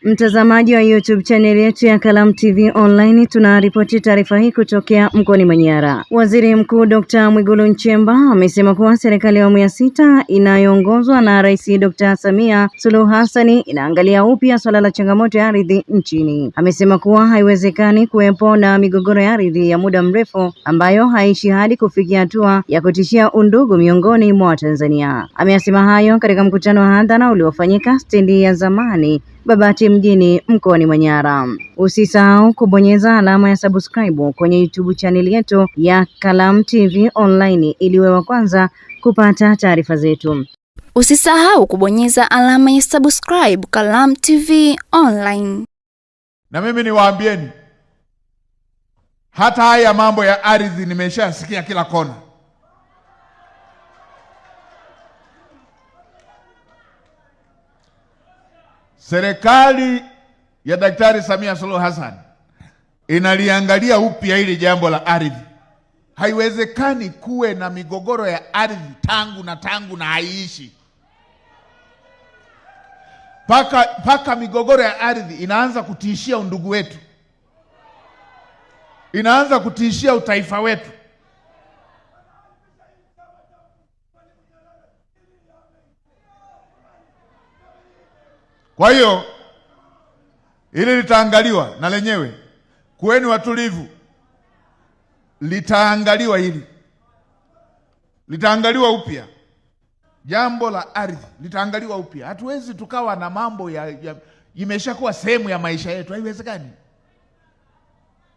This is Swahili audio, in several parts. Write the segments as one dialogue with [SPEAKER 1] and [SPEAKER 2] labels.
[SPEAKER 1] Mtazamaji wa YouTube channel yetu ya Kalamu TV Online, tunaripoti taarifa hii kutokea mkoani Manyara. Waziri Mkuu Dr. Mwigulu Nchemba amesema kuwa serikali ya awamu ya 6 inayoongozwa na Rais Dr. Samia Suluhu Hassan inaangalia upya swala la changamoto ya ardhi nchini. Amesema kuwa haiwezekani kuwepo na migogoro ya ardhi ya muda mrefu ambayo haishi hadi kufikia hatua ya kutishia undugu miongoni mwa Tanzania. Ameyasema hayo katika mkutano wa hadhara uliofanyika stendi ya zamani Babati mjini mkoani Manyara. Usisahau kubonyeza alama ya subscribe kwenye YouTube channel yetu ya Kalamu TV Online ili uwe wa kwanza kupata taarifa zetu.
[SPEAKER 2] Usisahau kubonyeza alama ya subscribe Kalamu TV Online.
[SPEAKER 3] Na mimi niwaambieni, hata haya mambo ya ardhi nimeshasikia kila kona. Serikali ya Daktari Samia Suluhu Hassan inaliangalia upya hili jambo la ardhi. Haiwezekani kuwe na migogoro ya ardhi tangu na haiishi. Paka migogoro ya ardhi inaanza kutishia undugu wetu, inaanza kutishia utaifa wetu. Kwa hiyo ili litaangaliwa na lenyewe, kuweni watulivu, litaangaliwa hili, litaangaliwa upya. Jambo la ardhi litaangaliwa upya. Hatuwezi tukawa na mambo imeshakuwa sehemu ya maisha yetu, haiwezekani.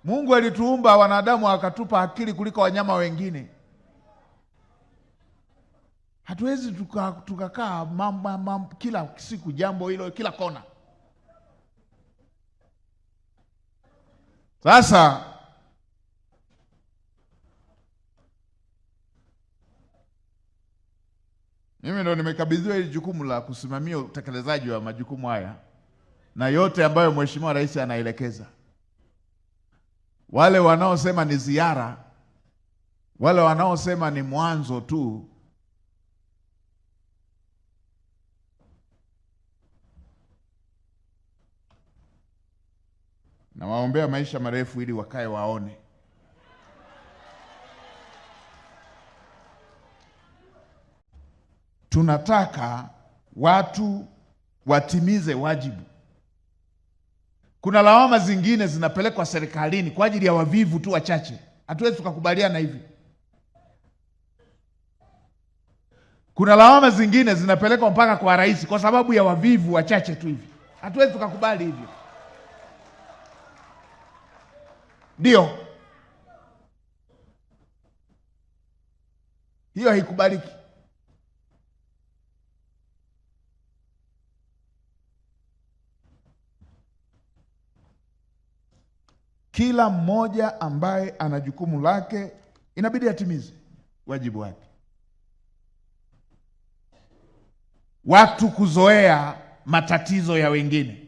[SPEAKER 3] Mungu alituumba wanadamu akatupa akili kuliko wanyama wengine. Hatuwezi tukakaa kila siku jambo hilo kila kona. Sasa mimi ndo nimekabidhiwa hili jukumu la kusimamia utekelezaji wa majukumu haya na yote ambayo Mheshimiwa Rais anaelekeza. Wale wanaosema ni ziara, wale wanaosema ni mwanzo tu, na waombea maisha marefu ili wakae waone. Tunataka watu watimize wajibu. Kuna lawama zingine zinapelekwa serikalini kwa ajili ya wavivu tu wachache. Hatuwezi tukakubaliana hivi. Kuna lawama zingine zinapelekwa mpaka kwa rais kwa sababu ya wavivu wachache tu hivi. Hatuwezi tukakubali hivyo. Ndio, hiyo haikubaliki. Kila mmoja ambaye ana jukumu lake inabidi atimize wajibu wake. Watu kuzoea matatizo ya wengine,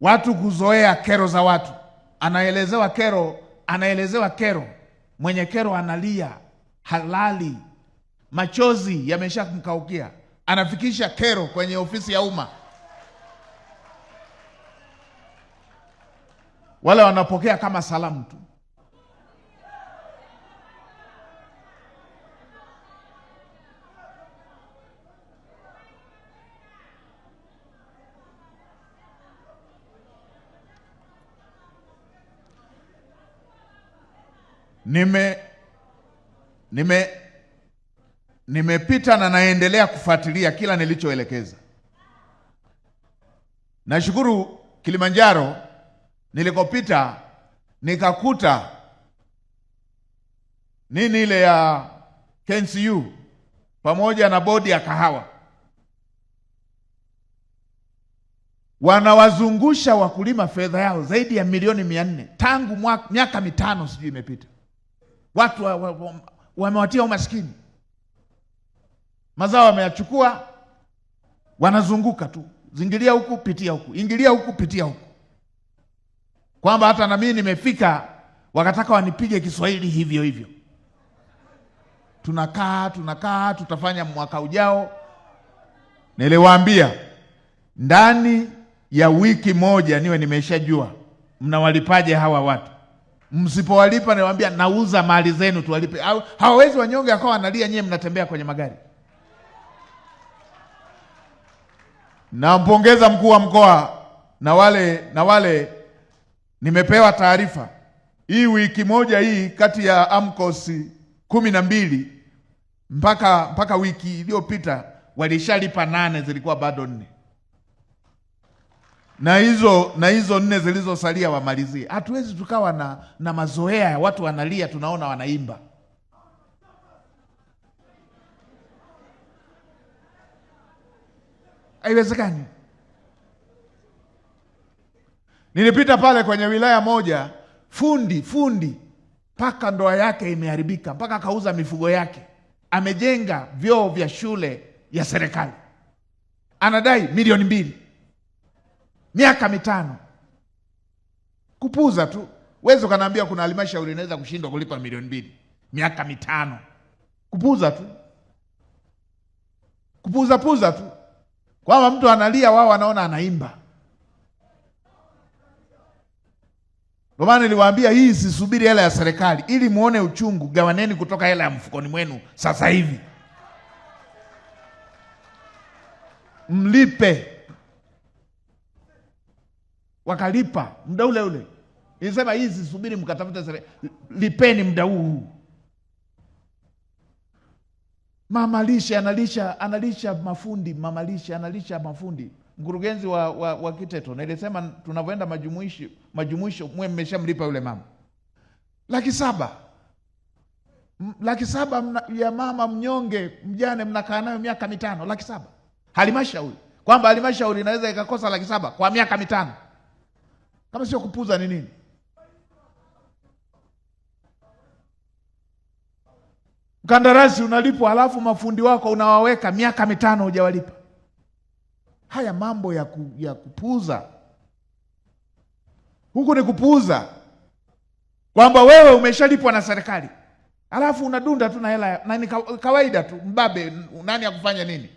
[SPEAKER 3] watu kuzoea kero za watu. Anaelezewa kero, mwenye kero analia, halali, machozi yameshamkaukia, anafikisha kero kwenye ofisi ya umma. Wale wanapokea kama salamu tu. Nimepita na naendelea kufuatilia kila nilichoelekeza. Nashukuru Kilimanjaro nilikopita nikakuta nini ile ya KNCU pamoja na bodi ya kahawa wanawazungusha wakulima fedha yao zaidi ya milioni 400 tangu miaka 5 sijui imepita. Watu wamewatia umaskini, mazao wameyachukua, wanazunguka tu, zingilia huku pitia huku, ingilia huku pitia huku, kwamba hata na mimi nimefika wakataka wanipige Kiswahili hivyo hivyo. Tunakaa tutafanya mwaka ujao. Niliwaambia ndani ya wiki moja niwe nimeshajua mnawalipaje hawa watu. Msipowalipa niwaambia nauza mali zenu tuwalipe. Hawawezi wanyonge akawa analia nyewe mnatembea kwenye magari. Nampongeza mkuu wa mkoa na wale nimepewa taarifa. Hii wiki moja hii kati ya AMCOS 12 mpaka wiki iliyopita walishalipa 8, zilikuwa bado 4. Na hizo 4 zilizosalia wamalizie. Hatuwezi tukawa na mazoea ya watu wanalia tunaona wanaimba. Haiwezekani. Nilipita pale kwenye wilaya moja, fundi mpaka ndoa yake imeharibika, mpaka akauza mifugo yake. Amejenga vyoo vya shule ya serikali, anadai milioni 2, miaka 5. Kupuza tu. Wewe ukaniambia kuna halmashauri inaweza kushindwa kulipa milioni 2 miaka 5. Kupuza tu. Kupuza tu. Kwamba mtu analia wao wanaona anaimba. Ndio maana niliwaambia hii sisubiri hela ya serikali ili muone uchungu, gawaneni kutoka hela ya mfukoni mwenu sasa hivi. Mlipe. Wakalipa muda ule ule. Nilisema hii sisubiri mkatafuta serikali. Lipeni muda huu. Mama lishe analisha mafundi, mama lishe analisha mafundi. Mkurugenzi wa Kiteto nilisema tunavyoenda majumuisho mwe mmeshamlipa yule mama. 700,000. 700,000 ya mama mnyonge mjane mnakaa nayo miaka 5, 700,000. Halmashauri. Kwamba halmashauri inaweza ikakosa 700,000 kwa miaka 5. Kama sio kupuza ni nini? Mkandarasi unalipwa halafu mafundi wako unawaweka miaka 5 hujawalipa. Haya mambo ya kupuuza. Huku ni kupuuza. Kwamba wewe umeshalipwa na serikali. Halafu unadunda tu na hela na ni kawaida tu, mbabe nani ya kufanya nini?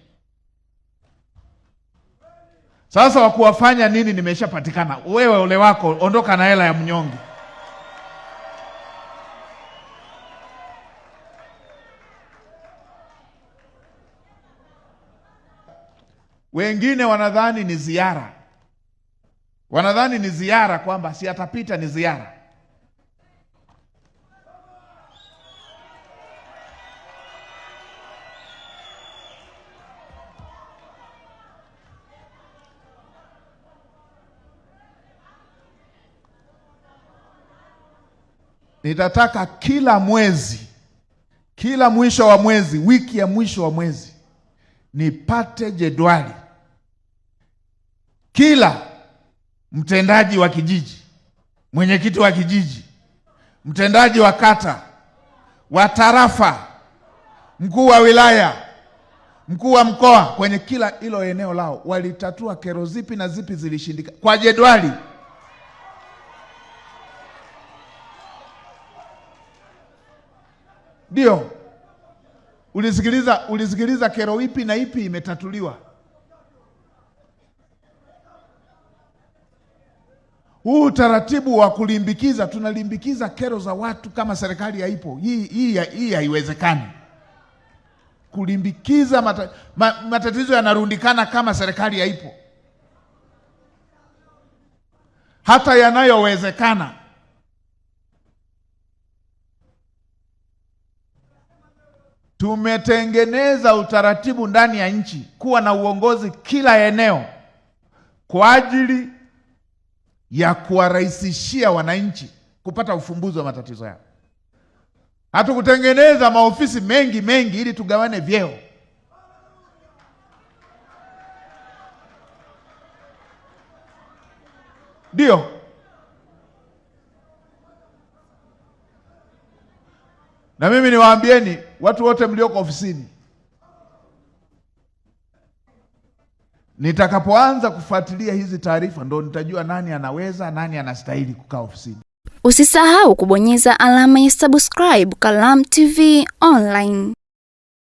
[SPEAKER 3] Sasa wakuwafanya nini nimeshapatikana. Wewe ole wako, ondoka na hela ya mnyonge. Wengine wanadhani ni ziara. Wanadhani ni ziara kwamba si atapita ni ziara. Nitataka kila mwezi, kila mwisho wa mwezi, wiki ya mwisho wa mwezi, nipate jedwali. Kila mtendaji wa kijiji, mwenyekiti wa kijiji, mtendaji wa kata, wa tarafa, mkuu wa wilaya, mkuu wa mkoa, kwenye kila hilo eneo lao walitatua kero zipi na zipi zilishindika kwa jedwali. Ndio. Ulisikiliza kero ipi na ipi imetatuliwa? Huu utaratibu wa kulimbikiza, tunalimbikiza kero za watu kama serikali haipo. Hii haiwezekani. Kulimbikiza matatizo yanarundikana kama serikali haipo. Hata yanayowezekana. Tumetengeneza utaratibu ndani ya nchi kuwa na uongozi kila eneo kwa ajili ya kuwarahisishia wananchi kupata ufumbuzi wa matatizo yao. Hatukutengeneza maofisi mengi ili tugawane vyeo. Ndio. Na mimi niwaambieni watu wote mlioko ofisini, nitakapoanza kufuatilia hizi taarifa ndo nitajua nani anaweza, nani anastahili kukaa ofisini.
[SPEAKER 2] Usisahau kubonyeza alama ya subscribe Kalamu TV Online.